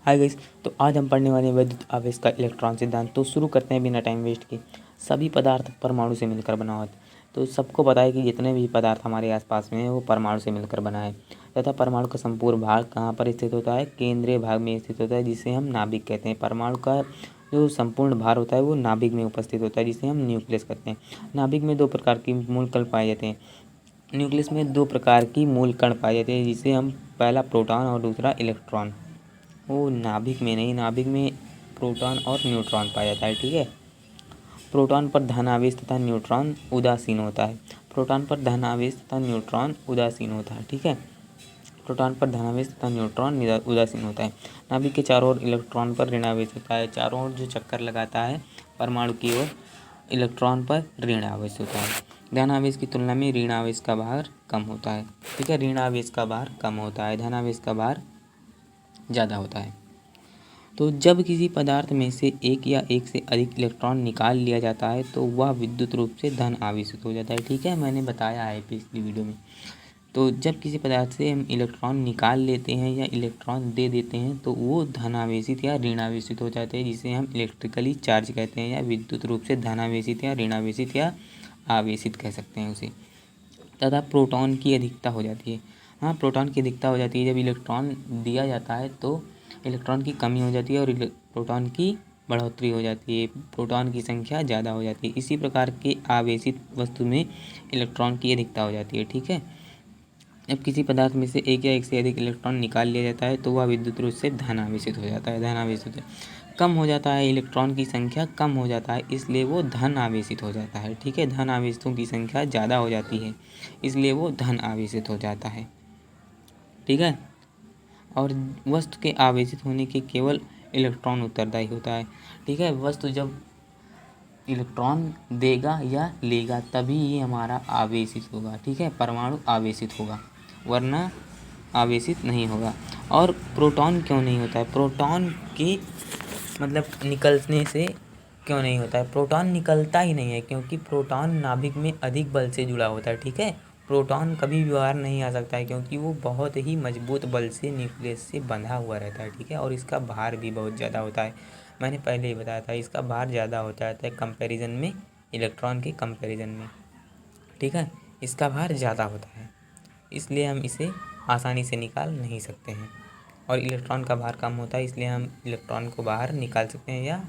Hi guys, तो आज हम पढ़ने वाले हैं वैद्युत आवेश का इलेक्ट्रॉन सिद्धांत। तो शुरू करते हैं बिना टाइम वेस्ट के। सभी पदार्थ परमाणु से मिलकर बना होता है। तो सबको पता है कि जितने भी पदार्थ हमारे आसपास में है वो परमाणु से मिलकर बना है तथा परमाणु का संपूर्ण भाग कहाँ पर स्थित होता है? केंद्रीय भाग में स्थित होता है, जिसे हम नाभिक कहते हैं। परमाणु का जो संपूर्ण भार होता है वो नाभिक में उपस्थित होता है, जिसे हम न्यूक्लियस कहते हैं। नाभिक में दो प्रकार की मूल कण पाए जाते हैं। न्यूक्लियस में दो प्रकार की मूल कण पाए जाते हैं, जिसे हम पहला प्रोटॉन और दूसरा इलेक्ट्रॉन। वो नाभिक में नहीं, नाभिक में प्रोटॉन और न्यूट्रॉन पाया जाता है। ठीक है। प्रोटॉन पर धन आवेश तथा न्यूट्रॉन उदासीन होता है। प्रोटॉन पर धन आवेश तथा न्यूट्रॉन उदासीन होता है। ठीक है। प्रोटॉन पर धन आवेश तथा न्यूट्रॉन उदासीन होता है। नाभिक के चारों ओर इलेक्ट्रॉन पर ऋण आवेश होता है। चारों ओर जो चक्कर लगाता है परमाणु की ओर, इलेक्ट्रॉन पर ऋण आवेश होता है। धन आवेश की तुलना में ऋण आवेश का भार कम होता है। ठीक है। ऋण आवेश का भार कम होता है, धन आवेश का भार ज़्यादा होता है। तो जब किसी पदार्थ में से एक या एक से अधिक इलेक्ट्रॉन निकाल लिया जाता है तो वह विद्युत रूप से धन आवेशित हो जाता है। ठीक है, मैंने बताया है पिछली वीडियो में। तो जब किसी पदार्थ से हम इलेक्ट्रॉन निकाल लेते हैं या इलेक्ट्रॉन दे देते हैं तो वो धन आवेशित या ऋण आवेशित हो जाते हैं, जिसे हम इलेक्ट्रिकली चार्ज कहते हैं, या विद्युत रूप से धन आवेशित या ऋण आवेशित या आवेशित कह सकते हैं उसे। तथा प्रोटॉन की अधिकता हो जाती है। हाँ, प्रोटॉन की अधिकता हो जाती है। जब इलेक्ट्रॉन दिया जाता है तो इलेक्ट्रॉन की कमी हो जाती है और प्रोटॉन की बढ़ोतरी हो जाती है, प्रोटॉन की संख्या ज़्यादा हो जाती है। इसी प्रकार के आवेशित वस्तु में इलेक्ट्रॉन की अधिकता हो जाती है। ठीक है। जब किसी पदार्थ में से एक या एक से अधिक इलेक्ट्रॉन निकाल लिया जाता है तो वह विद्युत रूप से धन आवेशित हो जाता है। धन आवेशित कम हो जाता है, इलेक्ट्रॉन की संख्या कम हो जाता है, इसलिए वो धन आवेशित हो जाता है। ठीक है। धन आवेशितों की संख्या ज़्यादा हो जाती है, इसलिए वो धन आवेशित हो जाता है। ठीक है। और वस्तु के आवेशित होने के केवल इलेक्ट्रॉन उत्तरदायी होता है। ठीक है। वस्तु जब इलेक्ट्रॉन देगा या लेगा तभी ये हमारा आवेशित होगा। ठीक है। परमाणु आवेशित होगा, वरना आवेशित नहीं होगा। और प्रोटॉन क्यों नहीं होता है? प्रोटॉन की मतलब निकलने से क्यों नहीं होता है? प्रोटॉन निकलता ही नहीं है क्योंकि प्रोटॉन नाभिक में अधिक बल से जुड़ा होता है। ठीक है। प्रोटॉन कभी भी बाहर नहीं आ सकता है क्योंकि वो बहुत ही मजबूत बल से न्यूक्लियस से बंधा हुआ रहता है। ठीक है। और इसका भार भी बहुत ज़्यादा होता है। मैंने पहले ही बताया था, इसका भार ज़्यादा होता है कंपैरिजन में, इलेक्ट्रॉन के कंपैरिजन में। ठीक है। इसका भार ज़्यादा होता है, इसलिए हम इसे आसानी से निकाल नहीं सकते हैं। और इलेक्ट्रॉन का भार कम होता है, इसलिए हम इलेक्ट्रॉन को बाहर निकाल सकते हैं या